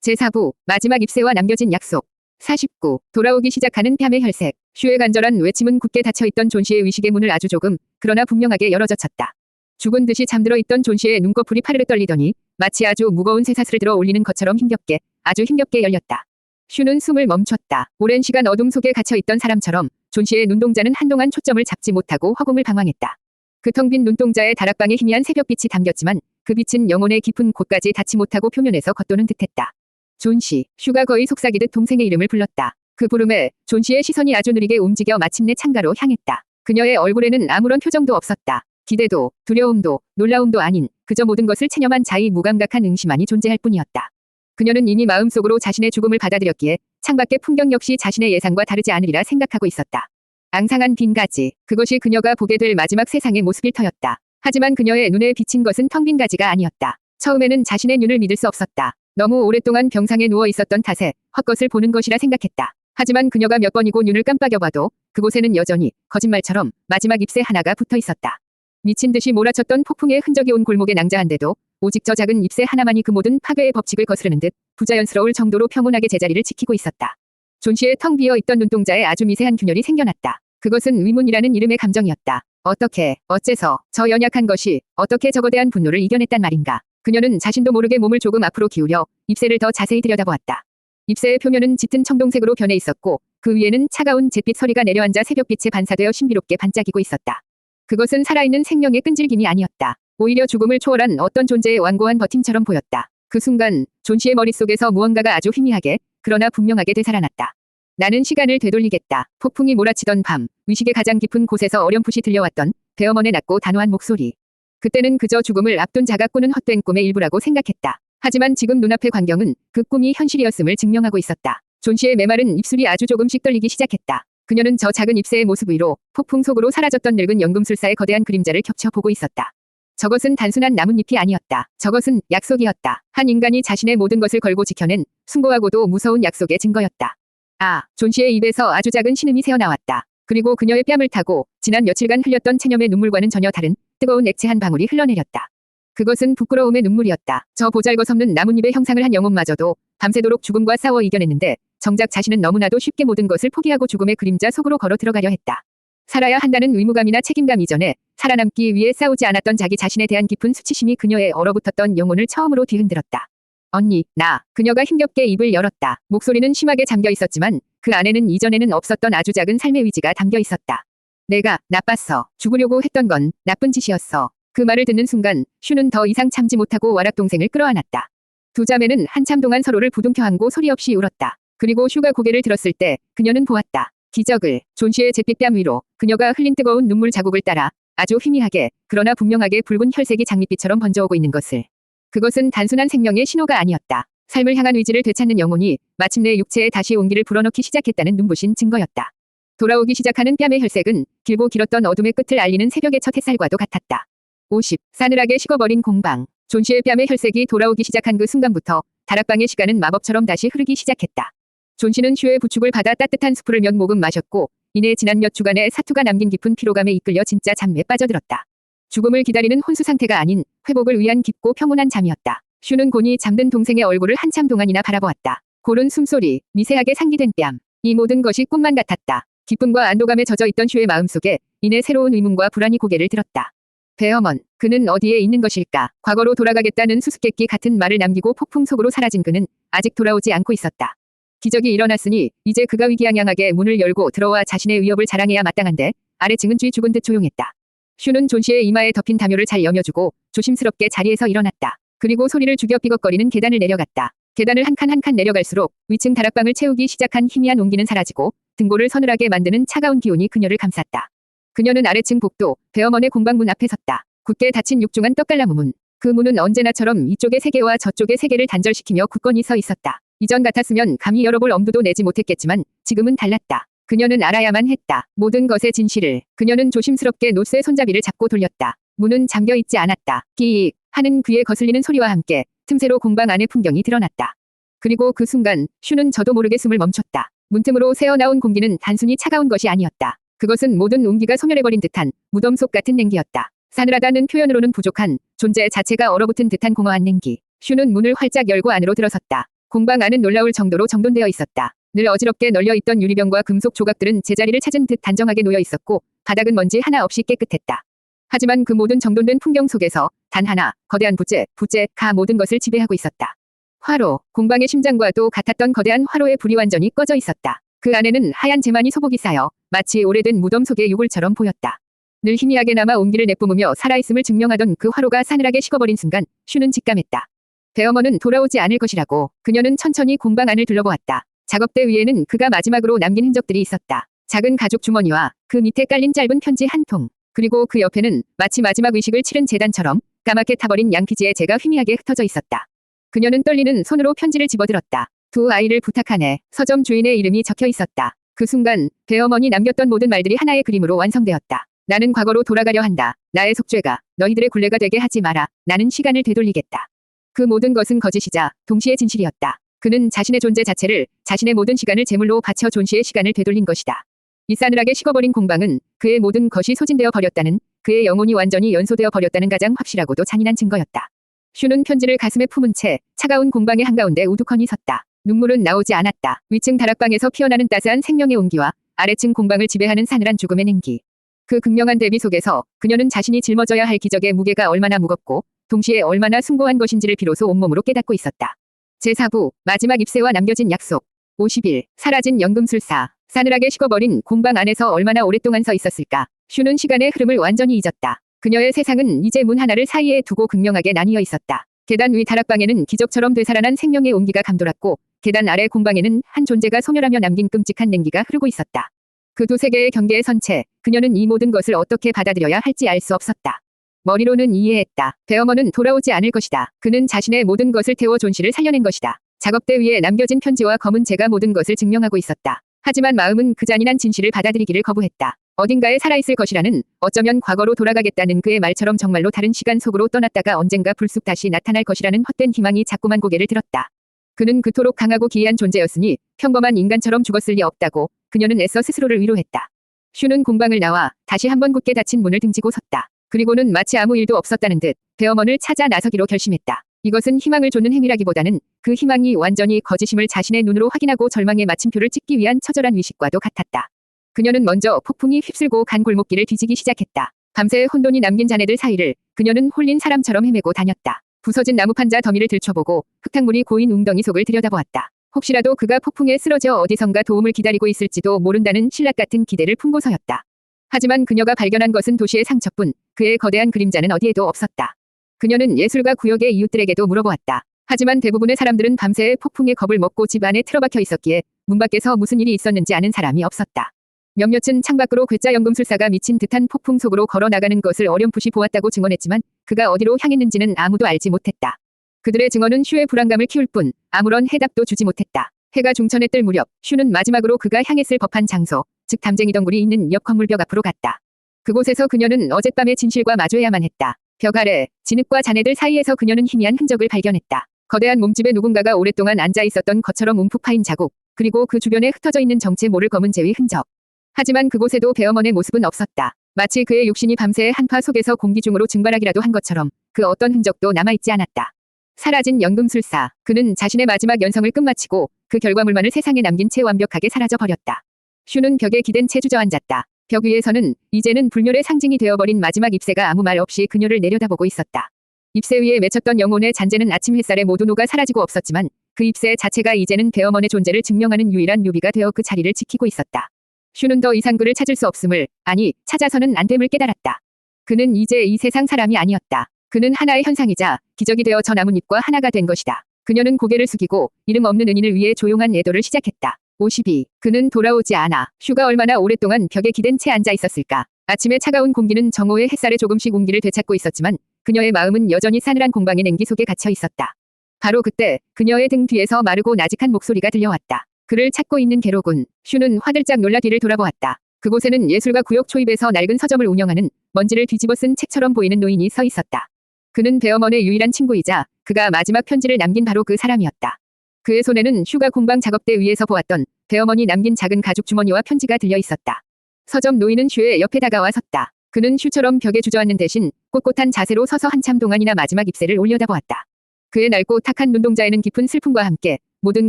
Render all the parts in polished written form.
제4부 마지막 입새와 남겨진 약속. 49. 돌아오기 시작하는 뺨의 혈색. 슈의 간절한 외침은 굳게 닫혀있던 존 씨의 의식의 문을 아주 조금, 그러나 분명하게 열어젖혔다. 죽은 듯이 잠들어 있던 존 씨의 눈꺼풀이 파르르 떨리더니 마치 아주 무거운 쇠사슬을 들어 올리는 것처럼 힘겹게, 아주 힘겹게 열렸다. 슈는 숨을 멈췄다. 오랜 시간 어둠 속에 갇혀있던 사람처럼 존 씨의 눈동자는 한동안 초점을 잡지 못하고 허공을 방황했다. 그 텅 빈 눈동자에 다락방의 희미한 새벽빛이 담겼지만 그 빛은 영혼의 깊은 곳까지 닿지 못하고 표면에서 겉도는 듯했다. 존 씨. 슈가 거의 속삭이듯 동생의 이름을 불렀다. 그 부름에 존 씨의 시선이 아주 느리게 움직여 마침내 창가로 향했다. 그녀의 얼굴에는 아무런 표정도 없었다. 기대도, 두려움도, 놀라움도 아닌 그저 모든 것을 체념한 자의 무감각한 응시만이 존재할 뿐이었다. 그녀는 이미 마음속으로 자신의 죽음을 받아들였기에 창밖의 풍경 역시 자신의 예상과 다르지 않으리라 생각하고 있었다. 앙상한 빈 가지. 그것이 그녀가 보게 될 마지막 세상의 모습일 터였다. 하지만 그녀의 눈에 비친 것은 텅 빈 가지가 아니었다. 처음에는 자신의 눈을 믿을 수 없었다. 너무 오랫동안 병상에 누워 있었던 탓에 헛것을 보는 것이라 생각했다. 하지만 그녀가 몇 번이고 눈을 깜빡여봐도 그곳에는 여전히 거짓말처럼 마지막 잎새 하나가 붙어 있었다. 미친 듯이 몰아쳤던 폭풍의 흔적이 온 골목에 낭자한데도 오직 저 작은 잎새 하나만이 그 모든 파괴의 법칙을 거스르는 듯 부자연스러울 정도로 평온하게 제자리를 지키고 있었다. 존 씨의 텅 비어 있던 눈동자에 아주 미세한 균열이 생겨났다. 그것은 위문이라는 이름의 감정이었다. 어떻게, 어째서, 저 연약한 것이 어떻게 저거 대한 분노를 이겨냈단 말인가. 그녀는 자신도 모르게 몸을 조금 앞으로 기울여 잎새를 더 자세히 들여다보았다. 잎새의 표면은 짙은 청동색으로 변해 있었고 그 위에는 차가운 잿빛 서리가 내려앉아 새벽빛에 반사되어 신비롭게 반짝이고 있었다. 그것은 살아있는 생명의 끈질김이 아니었다. 오히려 죽음을 초월한 어떤 존재의 완고한 버팀처럼 보였다. 그 순간 존 씨의 머릿속에서 무언가가 아주 희미하게 그러나 분명하게 되살아났다. 나는 시간을 되돌리겠다. 폭풍이 몰아치던 밤, 의식의 가장 깊은 곳에서 어렴풋이 들려왔던 배어먼의 낮고 단호한 목소리. 그때는 그저 죽음을 앞둔 자가 꾸는 헛된 꿈의 일부라고 생각했다. 하지만 지금 눈앞의 광경은 그 꿈이 현실이었음을 증명하고 있었다. 존 씨의 메마른 입술이 아주 조금씩 떨리기 시작했다. 그녀는 저 작은 잎새의 모습 위로 폭풍 속으로 사라졌던 늙은 연금술사의 거대한 그림자를 겹쳐보고 있었다. 저것은 단순한 나뭇잎이 아니었다. 저것은 약속이었다. 한 인간이 자신의 모든 것을 걸고 지켜낸 숭고하고도 무서운 약속의 증거였다. 아, 존 씨의 입에서 아주 작은 신음이 새어나왔다. 그리고 그녀의 뺨을 타고 지난 며칠간 흘렸던 체념의 눈물과는 전혀 다른 뜨거운 액체 한 방울이 흘러내렸다. 그것은 부끄러움의 눈물이었다. 저 보잘것없는 나뭇잎의 형상을 한 영혼마저도 밤새도록 죽음과 싸워 이겨냈는데 정작 자신은 너무나도 쉽게 모든 것을 포기하고 죽음의 그림자 속으로 걸어 들어가려 했다. 살아야 한다는 의무감이나 책임감 이전에 살아남기 위해 싸우지 않았던 자기 자신에 대한 깊은 수치심이 그녀의 얼어붙었던 영혼을 처음으로 뒤흔들었다. 언니, 나. 그녀가 힘겹게 입을 열었다. 목소리는 심하게 잠겨 있었지만 그 안에는 이전에는 없었던 아주 작은 삶의 의지가 담겨 있었다. 내가 나빴어. 죽으려고 했던 건 나쁜 짓이었어. 그 말을 듣는 순간 슈는 더 이상 참지 못하고 와락 동생을 끌어안았다. 두 자매는 한참 동안 서로를 부둥켜 안고 소리 없이 울었다. 그리고 슈가 고개를 들었을 때 그녀는 보았다. 기적을. 존 씨의 잿빛 뺨 위로 그녀가 흘린 뜨거운 눈물 자국을 따라 아주 희미하게 그러나 분명하게 붉은 혈색이 장밋빛처럼 번져오고 있는 것을. 그것은 단순한 생명의 신호가 아니었다. 삶을 향한 의지를 되찾는 영혼이 마침내 육체에 다시 온기를 불어넣기 시작했다는 눈부신 증거였다. 돌아오기 시작하는 뺨의 혈색은 길고 길었던 어둠의 끝을 알리는 새벽의 첫 햇살과도 같았다. 50. 싸늘하게 식어버린 공방. 존 씨의 뺨의 혈색이 돌아오기 시작한 그 순간부터 다락방의 시간은 마법처럼 다시 흐르기 시작했다. 존 씨는 슈의 부축을 받아 따뜻한 수프를 몇 모금 마셨고 이내 지난 몇 주간의 사투가 남긴 깊은 피로감에 이끌려 진짜 잠에 빠져들었다. 죽음을 기다리는 혼수 상태가 아닌 회복을 위한 깊고 평온한 잠이었다. 슈는 곤히 잠든 동생의 얼굴을 한참 동안이나 바라보았다. 고른 숨소리, 미세하게 상기된 뺨. 이 모든 것이 꿈만 같았다. 기쁨과 안도감에 젖어 있던 슈의 마음속에 이내 새로운 의문과 불안이 고개를 들었다. 배어먼, 그는 어디에 있는 것일까? 과거로 돌아가겠다는 수수께끼 같은 말을 남기고 폭풍 속으로 사라진 그는 아직 돌아오지 않고 있었다. 기적이 일어났으니 이제 그가 위기양양하게 문을 열고 들어와 자신의 위협을 자랑해야 마땅한데 아래층은 쥐 죽은 듯 조용했다. 슈는 존 씨의 이마에 덮인 담요를 잘 여며주고 조심스럽게 자리에서 일어났다. 그리고 소리를 죽여 삐걱거리는 계단을 내려갔다. 계단을 한 칸 한 칸 내려갈수록 위층 다락방을 채우기 시작한 희미한 온기는 사라지고 등골을 서늘하게 만드는 차가운 기온이 그녀를 감쌌다. 그녀는 아래층 복도, 배어먼의 공방문 앞에 섰다. 굳게 닫힌 육중한 떡갈나무 문. 그 문은 언제나처럼 이쪽의 세계와 저쪽의 세계를 단절시키며 굳건히 서 있었다. 이전 같았으면 감히 열어볼 엄두도 내지 못했겠지만 지금은 달랐다. 그녀는 알아야만 했다. 모든 것의 진실을. 그녀는 조심스럽게 노쇠 손잡이를 잡고 돌렸다. 문은 잠겨있지 않았다. 끼익 하는 귀에 거슬리는 소리와 함께 틈새로 공방 안의 풍경이 드러났다. 그리고 그 순간 슈는 저도 모르게 숨을 멈췄다. 문틈으로 새어나온 공기는 단순히 차가운 것이 아니었다. 그것은 모든 온기가 소멸해버린 듯한 무덤 속 같은 냉기였다. 싸늘하다는 표현으로는 부족한 존재 자체가 얼어붙은 듯한 공허한 냉기. 슈는 문을 활짝 열고 안으로 들어섰다. 공방 안은 놀라울 정도로 정돈되어 있었다. 늘 어지럽게 널려있던 유리병과 금속 조각들은 제자리를 찾은 듯 단정하게 놓여 있었고 바닥은 먼지 하나 없이 깨끗했다. 하지만 그 모든 정돈된 풍경 속에서 단 하나 거대한 부재가 모든 것을 지배하고 있었다. 화로, 공방의 심장과도 같았던 거대한 화로의 불이 완전히 꺼져 있었다. 그 안에는 하얀 재만이 소복이 쌓여 마치 오래된 무덤 속의 유골처럼 보였다. 늘 희미하게 남아 온기를 내뿜으며 살아있음을 증명하던 그 화로가 싸늘하게 식어버린 순간 슈는 직감했다. 배어머는 돌아오지 않을 것이라고. 그녀는 천천히 공방 안을 둘러보았다. 작업대 위에는 그가 마지막으로 남긴 흔적들이 있었다. 작은 가죽 주머니와 그 밑에 깔린 짧은 편지 한 통. 그리고 그 옆에는 마치 마지막 의식을 치른 제단처럼 까맣게 타버린 양피지의 재가 희미하게 흩어져 있었다. 그녀는 떨리는 손으로 편지를 집어들었다. 두 아이를 부탁하네. 서점 주인의 이름이 적혀 있었다. 그 순간 배어머니 남겼던 모든 말들이 하나의 그림으로 완성되었다. 나는 과거로 돌아가려 한다. 나의 속죄가 너희들의 굴레가 되게 하지 마라. 나는 시간을 되돌리겠다. 그 모든 것은 거짓이자 동시에 진실이었다. 그는 자신의 존재 자체를, 자신의 모든 시간을 제물로 바쳐 존 씨의 시간을 되돌린 것이다. 이 싸늘하게 식어버린 공방은 그의 모든 것이 소진되어 버렸다는, 그의 영혼이 완전히 연소되어 버렸다는 가장 확실하고도 잔인한 증거였다. 슈는 편지를 가슴에 품은 채 차가운 공방의 한가운데 우두커니 섰다. 눈물은 나오지 않았다. 위층 다락방에서 피어나는 따스한 생명의 온기와 아래층 공방을 지배하는 싸늘한 죽음의 냉기. 그 극명한 대비 속에서 그녀는 자신이 짊어져야 할 기적의 무게가 얼마나 무겁고 동시에 얼마나 숭고한 것인지를 비로소 온몸으로 깨닫고 있었다. 제4부 마지막 입새와 남겨진 약속. 50일 사라진 연금술사. 싸늘하게 식어버린 공방 안에서 얼마나 오랫동안 서 있었을까. 슈는 시간의 흐름을 완전히 잊었다. 그녀의 세상은 이제 문 하나를 사이에 두고 극명하게 나뉘어 있었다. 계단 위 다락방에는 기적처럼 되살아난 생명의 온기가 감돌았고 계단 아래 공방에는 한 존재가 소멸하며 남긴 끔찍한 냉기가 흐르고 있었다. 그 두 세계의 경계에 선 채 그녀는 이 모든 것을 어떻게 받아들여야 할지 알 수 없었다. 머리로는 이해했다. 배어머는 돌아오지 않을 것이다. 그는 자신의 모든 것을 태워 존 씨를 살려낸 것이다. 작업대 위에 남겨진 편지와 검은 재가 모든 것을 증명하고 있었다. 하지만 마음은 그 잔인한 진실을 받아들이기를 거부했다. 어딘가에 살아있을 것이라는, 어쩌면 과거로 돌아가겠다는 그의 말처럼 정말로 다른 시간 속으로 떠났다가 언젠가 불쑥 다시 나타날 것이라는 헛된 희망이 자꾸만 고개를 들었다. 그는 그토록 강하고 기이한 존재였으니 평범한 인간처럼 죽었을 리 없다고 그녀는 애써 스스로를 위로했다. 슈는 공방을 나와 다시 한번 굳게 닫힌 문을 등지고 섰다. 그리고는 마치 아무 일도 없었다는 듯 배어먼을 찾아 나서기로 결심했다. 이것은 희망을 좇는 행위라기보다는 그 희망이 완전히 거짓임을 자신의 눈으로 확인하고 절망의 마침표를 찍기 위한 처절한 위식과도 같았다. 그녀는 먼저 폭풍이 휩쓸고 간 골목길을 뒤지기 시작했다. 밤새 혼돈이 남긴 자네들 사이를 그녀는 홀린 사람처럼 헤매고 다녔다. 부서진 나무 판자 더미를 들춰보고 흙탕물이 고인 웅덩이 속을 들여다보았다. 혹시라도 그가 폭풍에 쓰러져 어디선가 도움을 기다리고 있을지도 모른다는 신락 같은 기대를 품고서였다. 하지만 그녀가 발견한 것은 도시의 상처뿐, 그의 거대한 그림자는 어디에도 없었다. 그녀는 예술가 구역의 이웃들에게도 물어보았다. 하지만 대부분의 사람들은 밤새 폭풍의 겁을 먹고 집 안에 틀어박혀 있었기에 문 밖에서 무슨 일이 있었는지 아는 사람이 없었다. 몇몇은 창밖으로 괴짜 연금술사가 미친 듯한 폭풍 속으로 걸어 나가는 것을 어렴풋이 보았다고 증언했지만 그가 어디로 향했는지는 아무도 알지 못했다. 그들의 증언은 슈의 불안감을 키울 뿐 아무런 해답도 주지 못했다. 해가 중천에 뜰 무렵 슈는 마지막으로 그가 향했을 법한 장소, 즉 담쟁이 덩굴이 있는 옆 건물벽 앞으로 갔다. 그곳에서 그녀는 어젯밤의 진실과 마주해야만 했다. 벽 아래, 진흙과 자네들 사이에서 그녀는 희미한 흔적을 발견했다. 거대한 몸집에 누군가가 오랫동안 앉아 있었던 것처럼 움푹 파인 자국, 그리고 그 주변에 흩어져 있는 정체 모를 검은 재위 흔적. 하지만 그곳에도 배어먼의 모습은 없었다. 마치 그의 육신이 밤새의 한파 속에서 공기 중으로 증발하기라도 한 것처럼 그 어떤 흔적도 남아있지 않았다. 사라진 연금술사. 그는 자신의 마지막 연성을 끝마치고 그 결과물만을 세상에 남긴 채 완벽하게 사라져버렸다. 슈는 벽에 기댄 채 주저앉았다. 벽 위에서는 이제는 불멸의 상징이 되어버린 마지막 잎새가 아무 말 없이 그녀를 내려다보고 있었다. 잎새 위에 맺혔던 영혼의 잔재는 아침 햇살에 모두 녹아 사라지고 없었지만 그 잎새 자체가 이제는 배어먼의 존재를 증명하는 유일한 묘비가 되어 그 자리를 지키고 있었다. 슈는 더 이상 그를 찾을 수 없음을, 아니 찾아서는 안 됨을 깨달았다. 그는 이제 이 세상 사람이 아니었다. 그는 하나의 현상이자 기적이 되어 저 나뭇잎과 하나가 된 것이다. 그녀는 고개를 숙이고 이름 없는 은인을 위해 조용한 애도를 시작했다. 52. 그는 돌아오지 않아. 슈가 얼마나 오랫동안 벽에 기댄 채 앉아 있었을까. 아침의 차가운 공기는 정오의 햇살에 조금씩 온기를 되찾고 있었지만 그녀의 마음은 여전히 싸늘한 공방의 냉기 속에 갇혀 있었다. 바로 그때 그녀의 등 뒤에서 마르고 나직한 목소리가 들려왔다. 그를 찾고 있는 게로군. 슈는 화들짝 놀라 뒤를 돌아보았다. 그곳에는 예술가 구역 초입에서 낡은 서점을 운영하는 먼지를 뒤집어 쓴 책처럼 보이는 노인이 서 있었다. 그는 배어먼의 유일한 친구이자 그가 마지막 편지를 남긴 바로 그 사람이었다. 그의 손에는 슈가 공방 작업대 위에서 보았던 배어먼이 남긴 작은 가죽 주머니와 편지가 들려 있었다. 서점 노인은 슈의 옆에 다가와 섰다. 그는 슈처럼 벽에 주저앉는 대신 꼿꼿한 자세로 서서 한참 동안이나 마지막 잎새를 올려다보았다. 그의 낡고 탁한 눈동자에는 깊은 슬픔과 함께 모든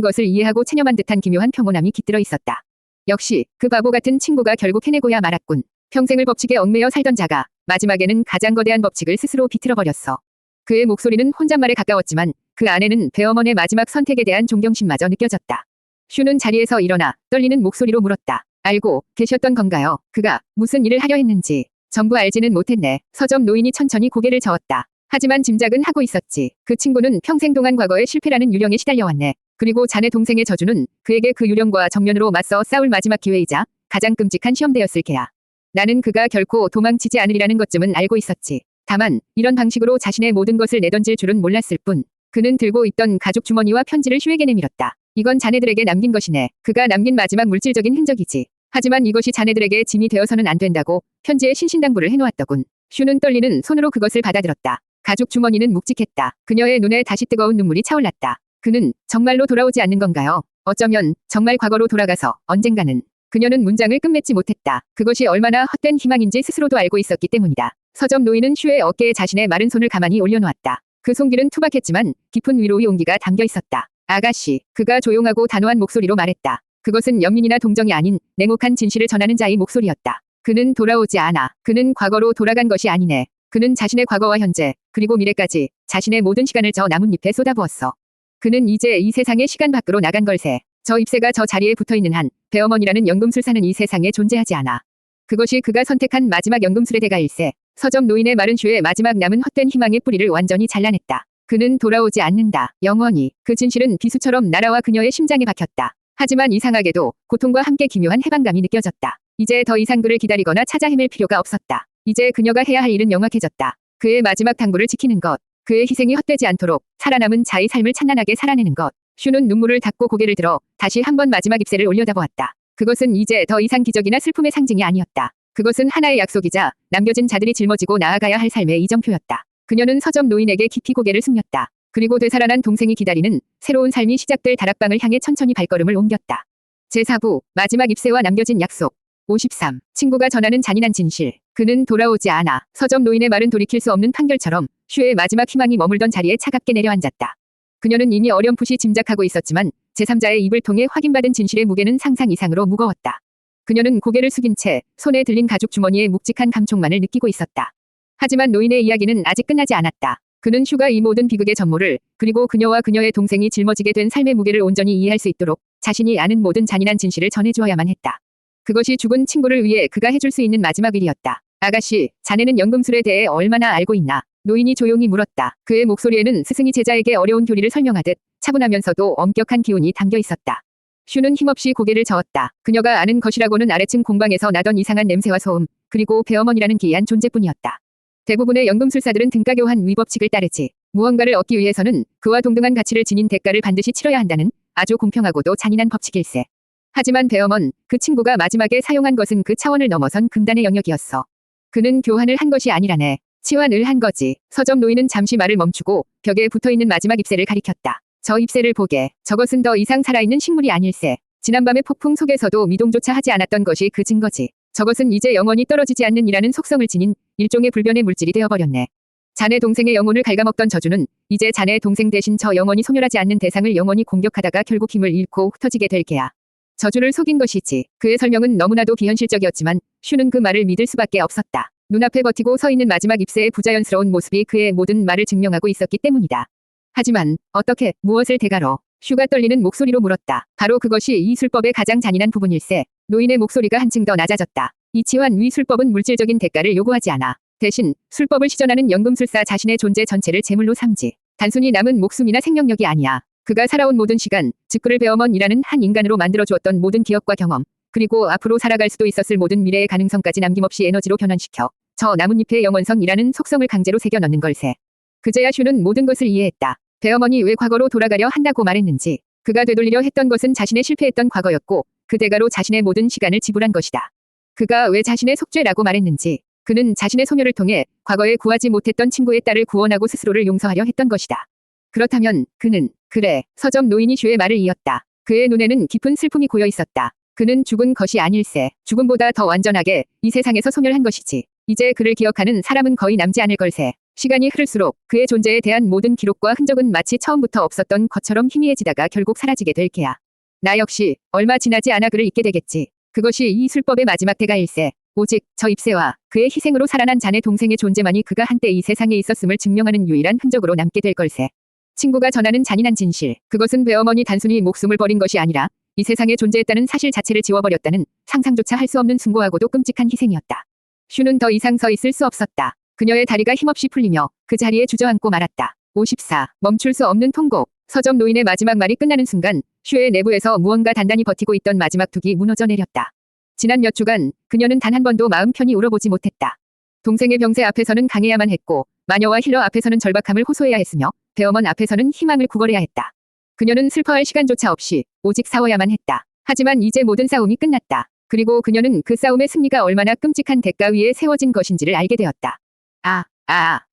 것을 이해하고 체념한 듯한 기묘한 평온함이 깃들어 있었다. 역시 그 바보 같은 친구가 결국 해내고야 말았군. 평생을 법칙에 얽매여 살던 자가 마지막에는 가장 거대한 법칙을 스스로 비틀어버렸어. 그의 목소리는 혼잣말에 가까웠지만 그 안에는 배어먼의 마지막 선택에 대한 존경심마저 느껴졌다. 슈는 자리에서 일어나 떨리는 목소리로 물었다. 알고 계셨던 건가요? 그가 무슨 일을 하려 했는지. 전부 알지는 못했네. 서점 노인이 천천히 고개를 저었다. 하지만 짐작은 하고 있었지. 그 친구는 평생 동안 과거의 실패라는 유령에 시달려왔네. 그리고 자네 동생의 저주는 그에게 그 유령과 정면으로 맞서 싸울 마지막 기회이자 가장 끔찍한 시험대였을 게야. 나는 그가 결코 도망치지 않으리라는 것쯤은 알고 있었지. 다만 이런 방식으로 자신의 모든 것을 내던질 줄은 몰랐을 뿐. 그는 들고 있던 가죽 주머니와 편지를 슈에게 내밀었다. 이건 자네들에게 남긴 것이네. 그가 남긴 마지막 물질적인 흔적이지. 하지만 이것이 자네들에게 짐이 되어서는 안 된다고 편지에 신신당부를 해놓았더군. 슈는 떨리는 손으로 그것을 받아들었다. 가죽 주머니는 묵직했다. 그녀의 눈에 다시 뜨거운 눈물이 차올랐다. 그는 정말로 돌아오지 않는 건가요? 어쩌면 정말 과거로 돌아가서 언젠가는. 그녀는 문장을 끝맺지 못했다. 그것이 얼마나 헛된 희망인지 스스로도 알고 있었기 때문이다. 서점 노인은 슈의 어깨에 자신의 마른 손을 가만히 올려놓았다. 그 손길은 투박했지만 깊은 위로의 온기가 담겨 있었다. 아가씨, 그가 조용하고 단호한 목소리로 말했다. 그것은 연민이나 동정이 아닌 냉혹한 진실을 전하는 자의 목소리였다. 그는 돌아오지 않아. 그는 과거로 돌아간 것이 아니네. 그는 자신의 과거와 현재, 그리고 미래까지 자신의 모든 시간을 저 나뭇잎에 쏟아부었어. 그는 이제 이 세상의 시간 밖으로 나간 걸세. 저 잎새가 저 자리에 붙어있는 한 배어먼이라는 연금술사는 이 세상에 존재하지 않아. 그것이 그가 선택한 마지막 연금술의 대가일세. 서점 노인의 마른 슈의 마지막 남은 헛된 희망의 뿌리를 완전히 잘라냈다. 그는 돌아오지 않는다. 영원히. 그 진실은 비수처럼 날아와 그녀의 심장에 박혔다. 하지만 이상하게도 고통과 함께 기묘한 해방감이 느껴졌다. 이제 더 이상 그를 기다리거나 찾아 헤맬 필요가 없었다. 이제 그녀가 해야 할 일은 명확해졌다. 그의 마지막 당부를 지키는 것. 그의 희생이 헛되지 않도록 살아남은 자의 삶을 찬란하게 살아내는 것. 슈는 눈물을 닦고 고개를 들어 다시 한번 마지막 잎새를 올려다보았다. 그것은 이제 더 이상 기적이나 슬픔의 상징이 아니었다. 그것은 하나의 약속이자 남겨진 자들이 짊어지고 나아가야 할 삶의 이정표였다. 그녀는 서점 노인에게 깊이 고개를 숙였다. 그리고 되살아난 동생이 기다리는 새로운 삶이 시작될 다락방을 향해 천천히 발걸음을 옮겼다. 제4부 마지막 잎새와 남겨진 약속. 53. 친구가 전하는 잔인한 진실. 그는 돌아오지 않아. 서점 노인의 말은 돌이킬 수 없는 판결처럼 슈의 마지막 희망이 머물던 자리에 차갑게 내려앉았다. 그녀는 이미 어렴풋이 짐작하고 있었지만 제3자의 입을 통해 확인받은 진실의 무게는 상상 이상으로 무거웠다. 그녀는 고개를 숙인 채 손에 들린 가죽 주머니의 묵직한 감촉만을 느끼고 있었다. 하지만 노인의 이야기는 아직 끝나지 않았다. 그는 슈가 이 모든 비극의 전모를, 그리고 그녀와 그녀의 동생이 짊어지게 된 삶의 무게를 온전히 이해할 수 있도록 자신이 아는 모든 잔인한 진실을 전해주어야만 했다. 그것이 죽은 친구를 위해 그가 해줄 수 있는 마지막 일이었다. 아가씨, 자네는 연금술에 대해 얼마나 알고 있나? 노인이 조용히 물었다. 그의 목소리에는 스승이 제자에게 어려운 교리를 설명하듯 차분하면서도 엄격한 기운이 담겨 있었다. 슈는 힘없이 고개를 저었다. 그녀가 아는 것이라고는 아래층 공방에서 나던 이상한 냄새와 소음, 그리고 배어먼이라는 기이한 존재뿐이었다. 대부분의 연금술사들은 등가교한 위법칙을 따르지. 무언가를 얻기 위해서는 그와 동등한 가치를 지닌 대가를 반드시 치러야 한다는 아주 공평하고도 잔인한 법칙일세. 하지만 배어먼, 그 친구가 마지막에 사용한 것은 그 차원을 넘어선 금단의 영역이었어. 그는 교환을 한 것이 아니라네. 치환을 한 거지. 서점 노인은 잠시 말을 멈추고 벽에 붙어있는 마지막 잎새를 가리켰다. 저 잎새를 보게. 저것은 더 이상 살아있는 식물이 아닐세. 지난밤의 폭풍 속에서도 미동조차 하지 않았던 것이 그 증거지. 저것은 이제 영원히 떨어지지 않는 이라는 속성을 지닌 일종의 불변의 물질이 되어버렸네. 자네 동생의 영혼을 갉아먹던 저주는 이제 자네 동생 대신 저 영원히 소멸하지 않는 대상을 영원히 공격하다가 결국 힘을 잃고 흩어지게 될 게야. 저주를 속인 것이지. 그의 설명은 너무나도 비현실적이었지만 슈는 그 말을 믿을 수밖에 없었다. 눈앞에 버티고 서 있는 마지막 잎새의 부자연스러운 모습이 그의 모든 말을 증명하고 있었기 때문이다. 하지만 어떻게, 무엇을 대가로? 슈가 떨리는 목소리로 물었다. 바로 그것이 이 술법의 가장 잔인한 부분일세. 노인의 목소리가 한층 더 낮아졌다. 이 치환 위 술법은 물질적인 대가를 요구하지 않아. 대신 술법을 시전하는 연금술사 자신의 존재 전체를 제물로 삼지. 단순히 남은 목숨이나 생명력이 아니야. 그가 살아온 모든 시간, 즉 그를 배어먼이라는 한 인간으로 만들어주었던 모든 기억과 경험, 그리고 앞으로 살아갈 수도 있었을 모든 미래의 가능성까지 남김없이 에너지로 변환시켜 저 나뭇잎의 영원성이라는 속성을 강제로 새겨 넣는 걸세. 그제야 슈는 모든 것을 이해했다. 배어먼이 왜 과거로 돌아가려 한다고 말했는지. 그가 되돌리려 했던 것은 자신의 실패했던 과거였고 그 대가로 자신의 모든 시간을 지불한 것이다. 그가 왜 자신의 속죄라고 말했는지. 그는 자신의 소멸을 통해 과거에 구하지 못했던 친구의 딸을 구원하고 스스로를 용서하려 했던 것이다. 그렇다면 그는, 그래, 서점 노인이 슈의 말을 이었다. 그의 눈에는 깊은 슬픔이 고여 있었다. 그는 죽은 것이 아닐세. 죽음보다 더 완전하게 이 세상에서 소멸한 것이지. 이제 그를 기억하는 사람은 거의 남지 않을 걸세. 시간이 흐를수록 그의 존재에 대한 모든 기록과 흔적은 마치 처음부터 없었던 것처럼 희미해지다가 결국 사라지게 될 게야. 나 역시 얼마 지나지 않아 그를 잊게 되겠지. 그것이 이 술법의 마지막 대가일세. 오직 저 입새와 그의 희생으로 살아난 자네 동생의 존재만이 그가 한때 이 세상에 있었음을 증명하는 유일한 흔적으로 남게 될 걸세. 친구가 전하는 잔인한 진실. 그것은 배어머니 단순히 목숨을 버린 것이 아니라 이 세상에 존재했다는 사실 자체를 지워버렸다는 상상조차 할 수 없는 숭고하고도 끔찍한 희생이었다. 슈는 더 이상 서 있을 수 없었다. 그녀의 다리가 힘없이 풀리며 그 자리에 주저앉고 말았다. 54. 멈출 수 없는 통곡. 서점 노인의 마지막 말이 끝나는 순간 슈의 내부에서 무언가 단단히 버티고 있던 마지막 둑이 무너져 내렸다. 지난 몇 주간 그녀는 단 한 번도 마음 편히 울어보지 못했다. 동생의 병세 앞에서는 강해야만 했고 마녀와 힐러 앞에서는 절박함을 호소해야 했으며 배어먼 앞에서는 희망을 구걸해야 했다. 그녀는 슬퍼할 시간조차 없이 오직 싸워야만 했다. 하지만 이제 모든 싸움이 끝났다. 그리고 그녀는 그 싸움의 승리가 얼마나 끔찍한 대가 위에 세워진 것인지를 알게 되었다.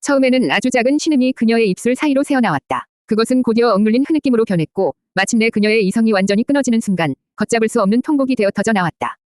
처음에는 아주 작은 신음이 그녀의 입술 사이로 새어나왔다. 그것은 곧이어 억눌린 흐느낌으로 변했고 마침내 그녀의 이성이 완전히 끊어지는 순간 걷잡을 수 없는 통곡이 되어 터져 나왔다.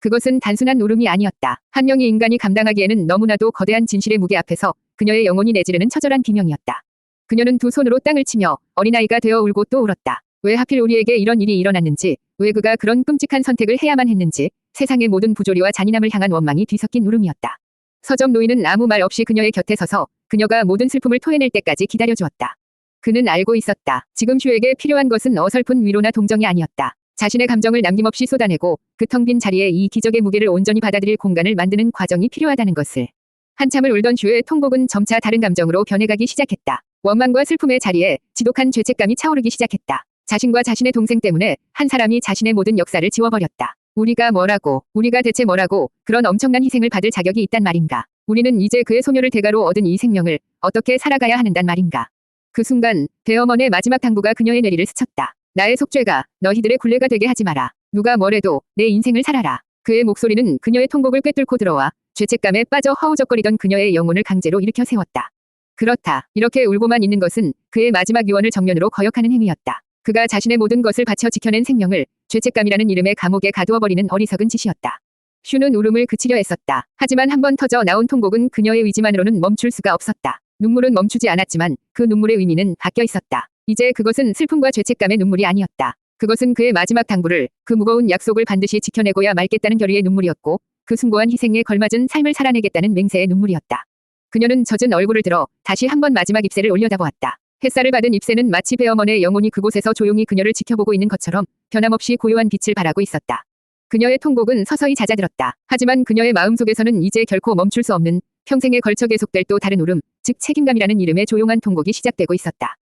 그것은 단순한 울음이 아니었다. 한 명의 인간이 감당하기에는 너무나도 거대한 진실의 무게 앞에서 그녀의 영혼이 내지르는 처절한 비명이었다. 그녀는 두 손으로 땅을 치며 어린아이가 되어 울고 또 울었다. 왜 하필 우리에게 이런 일이 일어났는지, 왜 그가 그런 끔찍한 선택을 해야만 했는지, 세상의 모든 부조리와 잔인함을 향한 원망이 뒤섞인 울음이었다. 서점 노인은 아무 말 없이 그녀의 곁에 서서 그녀가 모든 슬픔을 토해낼 때까지 기다려주었다. 그는 알고 있었다. 지금 슈에게 필요한 것은 어설픈 위로나 동정이 아니었다. 자신의 감정을 남김없이 쏟아내고 그 텅 빈 자리에 이 기적의 무게를 온전히 받아들일 공간을 만드는 과정이 필요하다는 것을. 한참을 울던 슈의 통곡은 점차 다른 감정으로 변해가기 시작했다. 원망과 슬픔의 자리에 지독한 죄책감이 차오르기 시작했다. 자신과 자신의 동생 때문에 한 사람이 자신의 모든 역사를 지워버렸다. 우리가 대체 뭐라고 그런 엄청난 희생을 받을 자격이 있단 말인가. 우리는 이제 그의 소멸을 대가로 얻은 이 생명을 어떻게 살아가야 하는단 말인가. 그 순간 배어먼의 마지막 당부가 그녀의 뇌리를 스쳤다. 나의 속죄가 너희들의 굴레가 되게 하지 마라. 누가 뭐래도 내 인생을 살아라. 그의 목소리는 그녀의 통곡을 꿰뚫고 들어와 죄책감에 빠져 허우적거리던 그녀의 영혼을 강제로 일으켜 세웠다. 그렇다. 이렇게 울고만 있는 것은 그의 마지막 유언을 정면으로 거역하는 행위였다. 그가 자신의 모든 것을 바쳐 지켜낸 생명을 죄책감이라는 이름의 감옥에 가두어버리는 어리석은 짓이었다. 슈는 울음을 그치려 애썼다. 하지만 한 번 터져 나온 통곡은 그녀의 의지만으로는 멈출 수가 없었다. 눈물은 멈추지 않았지만 그 눈물의 의미는 바뀌어 있었다. 이제 그것은 슬픔과 죄책감의 눈물이 아니었다. 그것은 그의 마지막 당부를, 그 무거운 약속을 반드시 지켜내고야 말겠다는 결의의 눈물이었고 그 숭고한 희생에 걸맞은 삶을 살아내겠다는 맹세의 눈물이었다. 그녀는 젖은 얼굴을 들어 다시 한 번 마지막 입새를 올려다보았다. 햇살을 받은 입새는 마치 배어먼의 영혼이 그곳에서 조용히 그녀를 지켜보고 있는 것처럼 변함없이 고요한 빛을 발하고 있었다. 그녀의 통곡은 서서히 잦아들었다. 하지만 그녀의 마음속에서는 이제 결코 멈출 수 없는 평생에 걸쳐 계속될 또 다른 울음, 즉 책임감이라는 이름의 조용한 통곡이 시작되고 있었다.